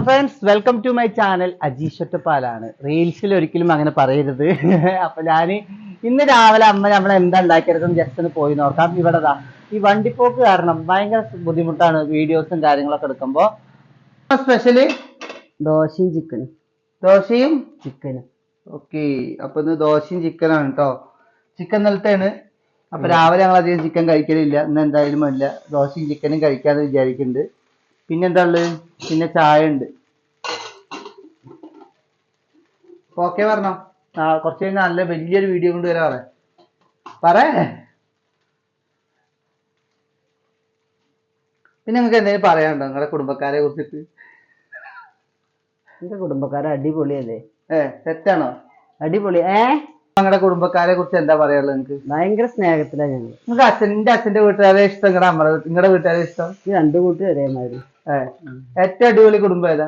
Friends welcome to my channel Ajeesh ഒറ്റപ്പാലാണ്. റീൽസിൽ ഒരിക്കലും അങ്ങനെ പറയരുത്. അപ്പൊ ഞാന് ഇന്ന് രാവിലെ അമ്മ നമ്മൾ എന്താ ഉണ്ടാക്കിയത് ജസ്റ്റ് ഒന്ന് പോയി നോക്കാം. ഇവിടെതാ ഈ വണ്ടിപ്പോക്ക് കാരണം ഭയങ്കര ബുദ്ധിമുട്ടാണ് വീഡിയോസും കാര്യങ്ങളൊക്കെ എടുക്കുമ്പോ. സ്പെഷ്യല് ദോശയും ചിക്കനും. ദോശയും ചിക്കനും. ഓക്കെ, അപ്പൊ ഇന്ന് ദോശയും ചിക്കനാണ് കേട്ടോ. ചിക്കൻ നിലത്താണ്. അപ്പൊ രാവിലെ ഞങ്ങൾ അധികം ചിക്കൻ കഴിക്കലില്ല. ഇന്ന് എന്തായാലും ഇല്ല, ദോശയും ചിക്കനും കഴിക്കാന്ന് വിചാരിക്കുന്നുണ്ട്. പിന്നെന്താ ഉള്ളത്? പിന്നെ ചായ ഉണ്ട്. ഓക്കെ പറഞ്ഞോ. കുറച്ച് കഴിഞ്ഞാൽ നല്ല വലിയൊരു വീഡിയോ കൊണ്ട് വരാറേ പിന്നെ നിങ്ങൾക്ക് എന്തെങ്കിലും പറയാനുണ്ടോ നിങ്ങളുടെ കുടുംബക്കാരെ കുറിച്ചിട്ട്? എന്റെ കുടുംബക്കാരെ അടിപൊളിയല്ലേ? തെറ്റാണോ? അടിപൊളി. നിങ്ങളുടെ കുടുംബക്കാരെ കുറിച്ച് എന്താ പറയാനുള്ളത്? നിങ്ങൾക്ക് ഭയങ്കര സ്നേഹത്തിലാണ് ഞങ്ങൾ. നിങ്ങൾക്ക് അച്ഛന്റെ വീട്ടുകാരെ ഇഷ്ടം, നിങ്ങളുടെ വീട്ടുകാരെ ഇഷ്ടം? ഈ രണ്ടു കൂട്ടി ഒരേമാതിരി. ഏറ്റവും അടിപൊളി കുടുംബം ഏതാ?